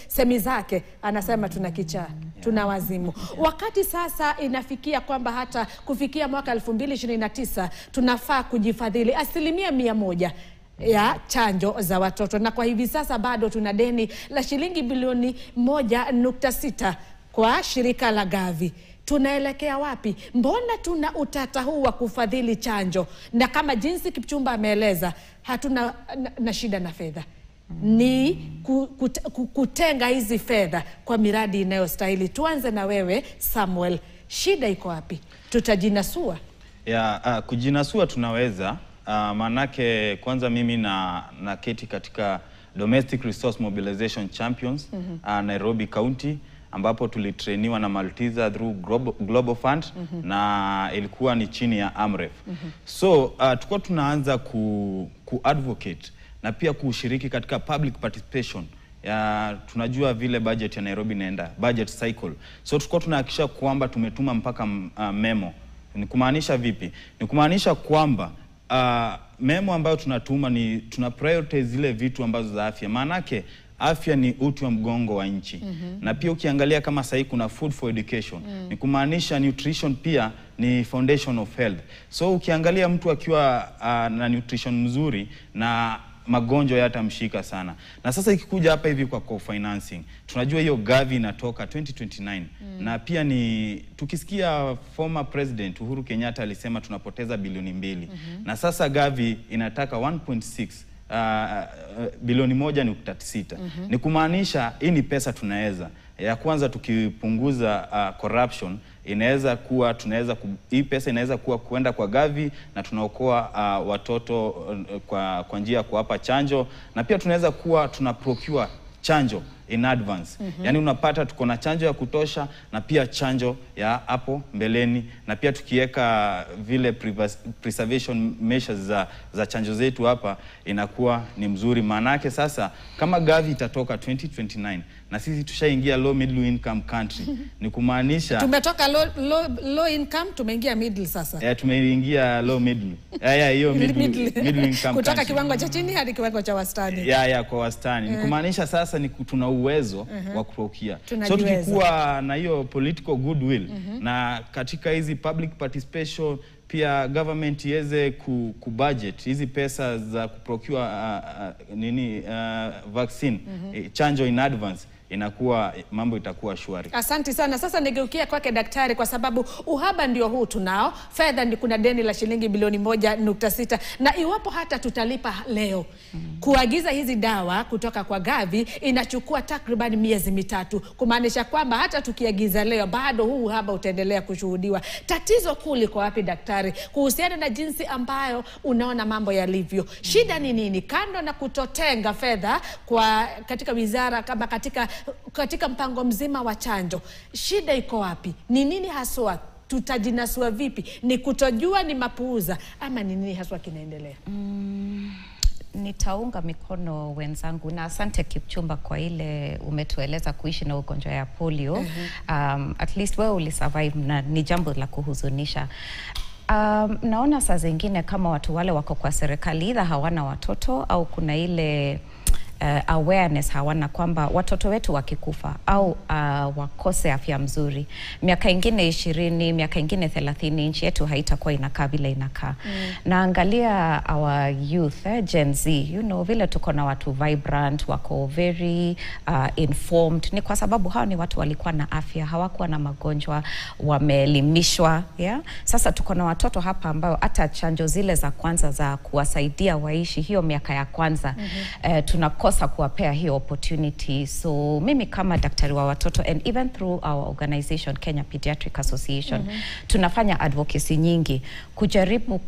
semi zake, anasema tuna kichaa, tuna wazimu. Wakati sasa inafikia kwamba hata kufikia mwaka 2029 tunafaa kujifadhili 100% ya chanjo za watoto, na kwa hivi sasa bado tuna deni la shilingi bilioni 1.6 kwa shirika la Gavi. tunaelekea wapi? Mbona tuna utata huu wa kufadhili chanjo, na kama jinsi Kipchumba ameeleza hatuna na shida na fedha? Ni kutenga hizi fedha kwa miradi inayostahili. Tuanze na wewe Samuel, shida iko wapi? Tutajinasua? Kujinasua tunaweza. Manake kwanza mimi na keti katika Domestic Resource Mobilization Champions Nairobi County, ambapo tulitrainiwa na Malteser through Global Fund na ilikuwa ni chini ya AMREF. So tulikuwa tunaanza ku-advocate na pia kushiriki katika public participation. Tunajua vile budget ya Nairobi inaenda, budget cycle. So tulikuwa tunahakikisha kwamba tumetuma mpaka memo. Ni kumaanisha vipi? Ni kumaanisha kwamba memo ambayo tunatuma ni tuna prioritize zile vitu ambazo za afya. Maanake afya ni uti wa mgongo wa nchi. Na pia ukiangalia kama sasa kuna food for education, ni kumaanisha nutrition pia ni foundation of health. So ukiangalia mtu akiwa na nutrition mzuri na magonjwa yatamshika sana. Na sasa ikikuja hapa hivi kwa co-financing, tunajua hiyo Gavi inatoka 2029. Na pia ni tukisikia former president Uhuru Kenyatta alisema tunapoteza bilioni 2. Na sasa Gavi inataka 1.6 bilioni 1.6. Ni kumaanisha hii ni pesa tunaweza. Ya kwanza tukipunguza corruption, inaweza kuwa hii pesa inaweza kuwa kuenda kwa Gavi na tunaokoa watoto kwa njia ya kuwapa chanjo, na pia tunaweza kuwa tunaprocure chanjo in advance. Yani unapata tuko na chanjo ya kutosha na pia chanjo ya hapo mbeleni, na pia tukiweka vile preservation measures za chanjo zetu hapa inakuwa ni mzuri. Maanake sasa kama Gavi itatoka 2029 na sisi tushaingia low middle income country, ni kumaanisha tumetoka low income tumeingia middle sasa. Tumeingia low middle. Hiyo middle income kutoka kiwango cha chini hadi kiwango cha wastani. Kwa wastani. Ni kumaanisha sasa ni tuna uwezo wa kuprokia. So tukikuwa na hiyo political goodwill na katika hizi public participation pia government iweze kubudget hizi pesa za kuprocure vaccine, chanjo in advance, inakuwa mambo itakuwa shwari. Asante sana. Sasa nigeukia kwake daktari, kwa sababu uhaba ndio huu tunao. Fedha ndi kuna deni la shilingi bilioni 1.6, na iwapo hata tutalipa leo kuagiza hizi dawa kutoka kwa Gavi inachukua takriban miezi 3, kumaanisha kwamba hata tukiagiza leo bado huu uhaba utaendelea kushuhudiwa. Tatizo kuu liko wapi daktari, kuhusiana na jinsi ambayo unaona mambo yalivyo? Shida ni nini kando na kutotenga fedha katika wizara kama katika mpango mzima wa chanjo? Shida iko wapi? Ni nini haswa? Tutajinasua vipi? Ni kutojua, ni mapuuza, ama ni nini haswa kinaendelea? Nitaunga mikono wenzangu, na asante Kipchumba kwa ile umetueleza kuishi na ugonjwa ya polio. At least wewe ulisurvive, na ni jambo la kuhuzunisha. Naona saa zingine kama watu wale wako kwa serikali either hawana watoto au kuna ile awareness hawana kwamba watoto wetu wakikufa au wakose afya mzuri, miaka ingine 20, miaka ingine 30, nchi yetu haitakuwa inakaa vile inakaa. Naangalia our youth, Gen Z, vile tuko na watu vibrant, wako very informed. Ni kwa sababu hao ni watu walikuwa na afya, hawakuwa na magonjwa, wameelimishwa. Sasa tuko na watoto hapa ambao hata chanjo zile za kwanza za kuwasaidia waishi hiyo miaka ya kwanza tunakosa kuwapea hiyo opportunity. So mimi kama daktari wa watoto, and even through our organization Kenya Pediatric Association, tunafanya advocacy nyingi kujaribu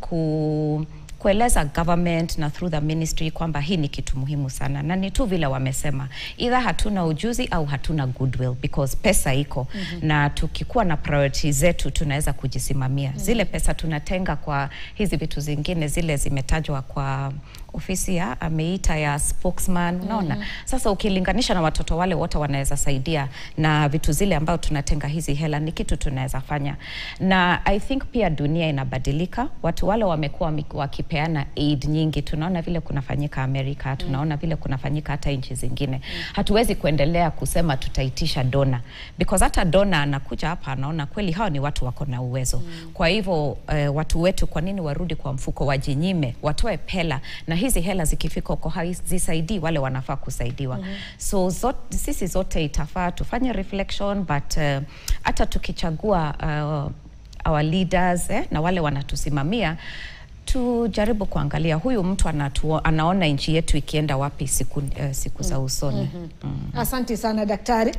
kueleza government na through the ministry kwamba hii ni kitu muhimu sana, na ni tu vile wamesema, either hatuna ujuzi au hatuna goodwill, because pesa iko na tukikuwa na priorities zetu tunaweza kujisimamia. Zile pesa tunatenga kwa hizi vitu zingine, zile zimetajwa kwa ofisi ya ameita ya spokesman, unaona. Sasa ukilinganisha na watoto wale wote wanaweza saidia na vitu zile ambao tunatenga hizi hela, ni kitu tunaweza fanya. Na I think pia dunia inabadilika, watu wale wamekuwa wakipeana aid nyingi, tunaona vile kunafanyika Amerika, tunaona vile kunafanyika hata nchi zingine. Hatuwezi kuendelea kusema tutaitisha dona, because hata dona anakuja hapa anaona kweli hao ni watu wako na uwezo. Kwa hivyo watu wetu kwa nini warudi kwa mfuko, wajinyime, watoe pela, na hizi hela zikifika huko hazisaidii wale wanafaa kusaidiwa. So sisi zote itafaa tufanye reflection, but hata tukichagua our leaders na wale wanatusimamia, tujaribu kuangalia huyu mtu anaona nchi yetu ikienda wapi siku za usoni. Asante sana daktari.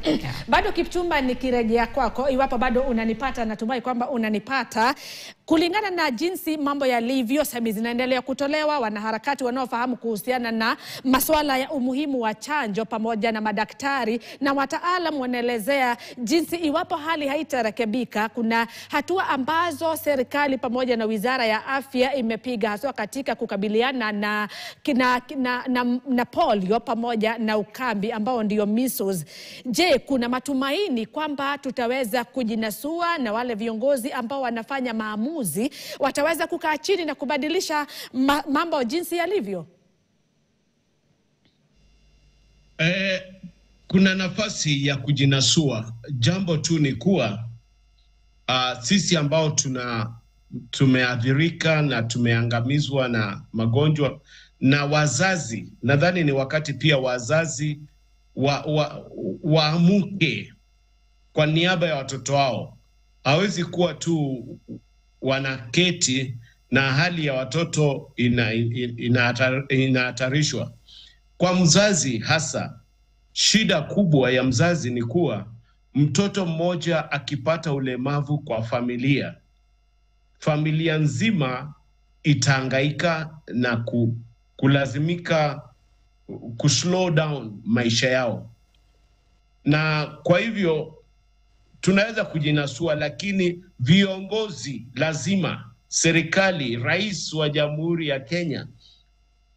Bado Kipchumba, nikirejea kwako, iwapo bado unanipata, natumai kwamba unanipata. Kulingana na jinsi mambo yalivyo, semi zinaendelea kutolewa, wanaharakati wanaofahamu kuhusiana na masuala ya umuhimu wa chanjo pamoja na madaktari na wataalamu wanaelezea jinsi iwapo hali haitarekebika, kuna hatua ambazo serikali pamoja na Wizara ya Afya imepiga haswa katika kukabiliana na polio pamoja na ukambi ambao ndio measles. Je, kuna matumaini kwamba tutaweza kujinasua na wale viongozi ambao wanafanya maamuzi wataweza kukaa chini na kubadilisha mambo jinsi yalivyo? Kuna nafasi ya kujinasua. Jambo tu ni kuwa sisi ambao tumeathirika na tumeangamizwa na magonjwa, na wazazi, nadhani ni wakati pia wazazi waamuke kwa niaba ya watoto wao. Hawezi kuwa tu wanaketi na hali ya watoto inahatarishwa. Kwa mzazi hasa, shida kubwa ya mzazi ni kuwa mtoto mmoja akipata ulemavu kwa familia nzima itahangaika na kulazimika kuslow down maisha yao. Na kwa hivyo tunaweza kujinasua, lakini viongozi lazima, serikali, rais wa Jamhuri ya Kenya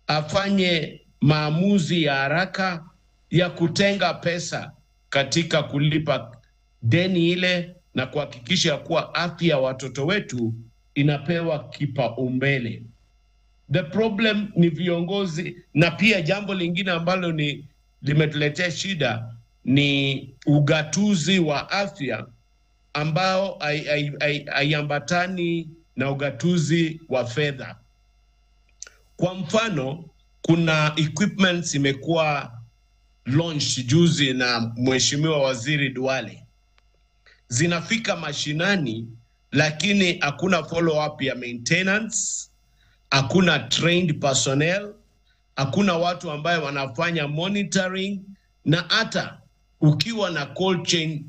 afanye maamuzi ya haraka ya kutenga pesa katika kulipa deni ile na kuhakikisha kuwa afya ya watoto wetu inapewa kipaumbele. The problem ni viongozi, na pia jambo lingine ambalo limetuletea shida ni ugatuzi wa afya ambao haiambatani na ugatuzi wa fedha. Kwa mfano, kuna equipments imekuwa launch juzi na Mheshimiwa Waziri Duale. Zinafika mashinani, lakini hakuna follow up ya maintenance, hakuna trained personnel, hakuna watu ambayo wanafanya monitoring, na hata ukiwa na cold chain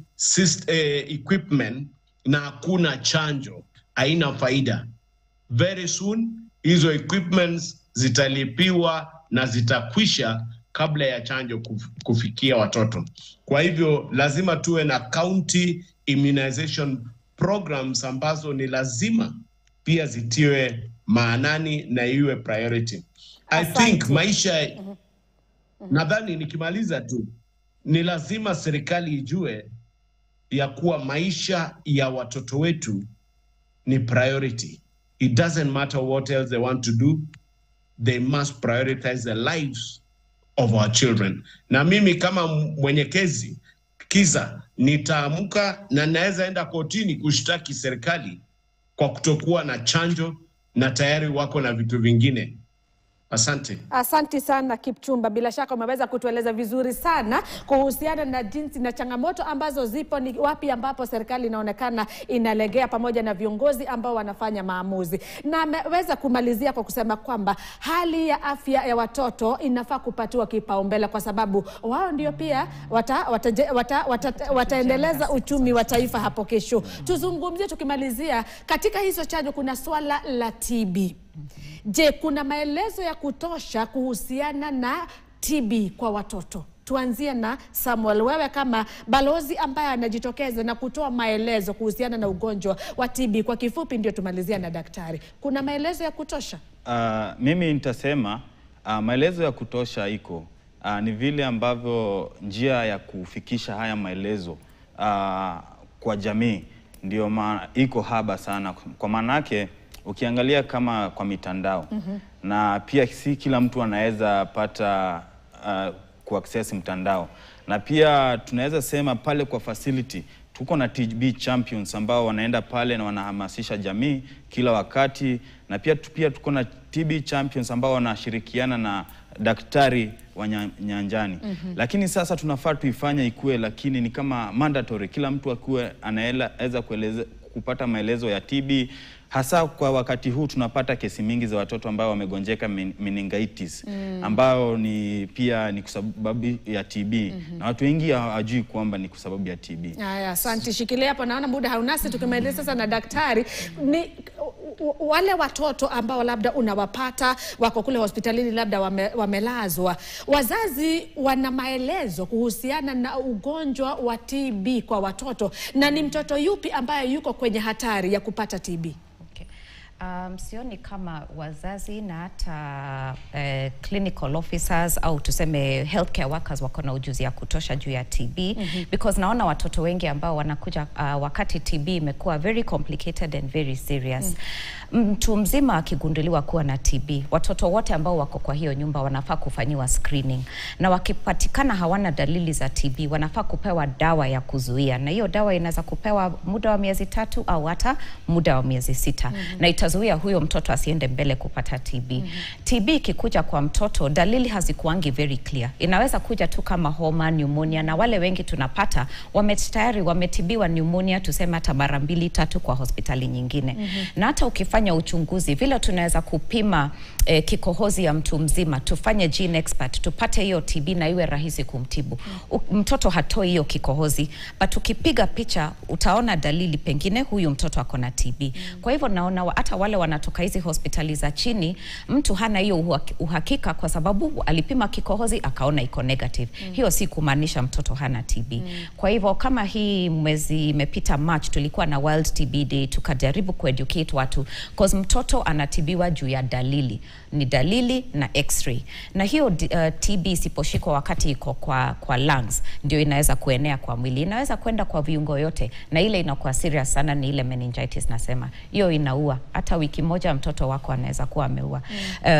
equipment na hakuna chanjo, haina faida. Very soon hizo equipments zitalipiwa na zitakwisha kabla ya chanjo kufikia watoto. Kwa hivyo lazima tuwe na county immunization programs ambazo ni lazima pia zitiwe maanani na iwe priority. I think maisha, nadhani nikimaliza tu, ni lazima serikali ijue ya kuwa maisha ya watoto wetu ni priority. It doesn't matter what else they want to do, they must prioritize the lives of our children. Na mimi kama mwenyekezi Kiza nitaamuka na naweza enda kotini kushtaki serikali kwa kutokuwa na chanjo na tayari wako na vitu vingine. Asante. Asante sana Kipchumba, bila shaka umeweza kutueleza vizuri sana kuhusiana na jinsi na changamoto ambazo zipo, ni wapi ambapo serikali inaonekana inalegea pamoja na viongozi ambao wanafanya maamuzi. Na ameweza kumalizia kwa kusema kwamba hali ya afya ya watoto inafaa kupatiwa kipaumbele kwa sababu wao ndio pia wataendeleza uchumi wa taifa hapo kesho. Tuzungumzie tukimalizia, katika hizo chanjo kuna swala la TB. Je, kuna maelezo ya kutosha kuhusiana na TB kwa watoto? Tuanzie na Samuel, wewe kama balozi ambaye anajitokeza na kutoa maelezo kuhusiana na ugonjwa wa TB. Kwa kifupi ndio tumalizia na daktari. Kuna maelezo ya kutosha? Mimi nitasema maelezo ya kutosha iko. Ni vile ambavyo njia ya kufikisha haya maelezo kwa jamii ndio iko haba sana. Kwa manake ukiangalia kama kwa mitandao na pia si kila mtu anaweza pata kuaccess mtandao, na pia tunaweza sema pale kwa facility tuko na TB champions ambao wanaenda pale na wanahamasisha jamii kila wakati, na pia tuko na TB champions ambao wanashirikiana na daktari wa nyanjani. Lakini sasa tunafaa tuifanye ikue, lakini ni kama mandatory, kila mtu akuwe anaweza kupata maelezo ya TB. Hasa kwa wakati huu tunapata kesi mingi za watoto ambao wamegonjeka meningitis ambao pia ni kwa sababu ya TB na watu wengi hawajui kwamba ni kwa sababu ya TB. Haya, asante. Shikilia hapo, naona muda haunasi. Tukimaliza sasa na daktari, ni wale watoto ambao labda unawapata wako kule hospitalini, labda wamelazwa, wazazi wana maelezo kuhusiana na ugonjwa wa TB kwa watoto, na ni mtoto yupi ambaye yuko kwenye hatari ya kupata TB? Sioni kama wazazi na hata clinical officers au tuseme healthcare workers wako na ujuzi ya kutosha juu ya TB, because naona watoto wengi ambao wanakuja wakati TB imekuwa very complicated and very serious. Mtu mzima akigunduliwa kuwa na TB, watoto wote ambao wako kwa hiyo nyumba wanafaa kufanyiwa screening, na wakipatikana hawana dalili za TB wanafaa kupewa dawa ya kuzuia, na hiyo dawa inaweza kupewa muda wa miezi 3 au hata muda wa miezi 6 na itazuia huyo mtoto asiende mbele kupata TB. TB ikikuja kwa mtoto, dalili hazikuangi very clear. Inaweza kuja tu kama homa, pneumonia, na wale wengi tunapata tayari wametibiwa pneumonia tuseme hata mara 2-3 kwa hospitali nyingine. Na hata ukifanya uchunguzi vile tunaweza kupima kikohozi ya mtu mzima, tufanye gene expert tupate hiyo TB na iwe rahisi kumtibu. Mtoto hatoi hiyo kikohozi, but ukipiga picha utaona dalili pengine huyu mtoto ako na TB. Kwa hivyo naona hata wale wanatoka hizi hospitali za chini, mtu hana hiyo uhakika kwa sababu alipima kikohozi akaona iko negative. Hiyo si kumaanisha mtoto hana TB. Kwa hivyo kama hii mwezi imepita March tulikuwa na World TB Day, tukajaribu kueducate watu, cause mtoto anatibiwa juu ya dalili. Ni dalili na x-ray. Na hiyo TB isiposhikwa wakati iko kwa lungs, ndio inaweza kuenea kwa mwili. Inaweza kwenda kwa viungo yote, na ile inakuwa serious sana ni ile meningitis nasema. Hiyo inaua. Hata wiki moja mtoto wako anaweza kuwa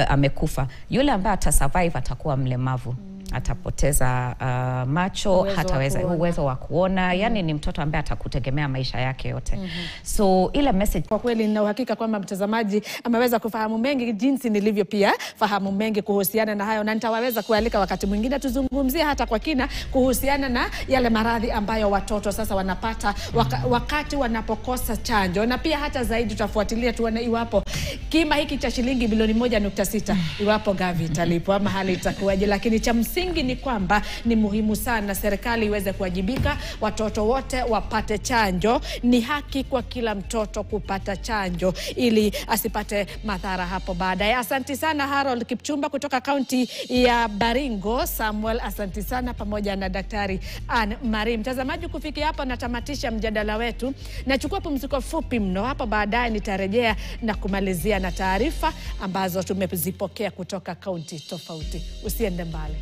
amekufa. Yule ambaye atasurvive atakuwa mlemavu. Atapoteza macho, hataweza uwezo wa kuona. Yani ni mtoto ambaye atakutegemea maisha yake yote. So ile message kwa kweli nina uhakika kwamba mtazamaji ameweza kufahamu mengi, jinsi nilivyo pia fahamu mengi kuhusiana na hayo, na nitawaweza kualika wakati mwingine tuzungumzie hata kwa kina kuhusiana na yale maradhi ambayo watoto sasa wanapata wakati wanapokosa chanjo, na pia hata zaidi tutafuatilia tuone iwapo kima hiki cha shilingi bilioni 1.6 iwapo Gavi italipo ama hali itakuwaje. Lakini cha msingi ni kwamba ni muhimu sana serikali iweze kuwajibika, watoto wote wapate chanjo. Ni haki kwa kila mtoto kupata chanjo ili asipate madhara hapo baadaye. Asante sana Harold Kipchumba kutoka kaunti ya Baringo, Samuel asante sana, pamoja na Daktari Anne Marie. Mtazamaji, kufikia hapa natamatisha mjadala wetu. Nachukua pumziko fupi mno, hapo baadaye nitarejea na kumalizia na taarifa ambazo tumezipokea kutoka kaunti tofauti. Usiende mbali.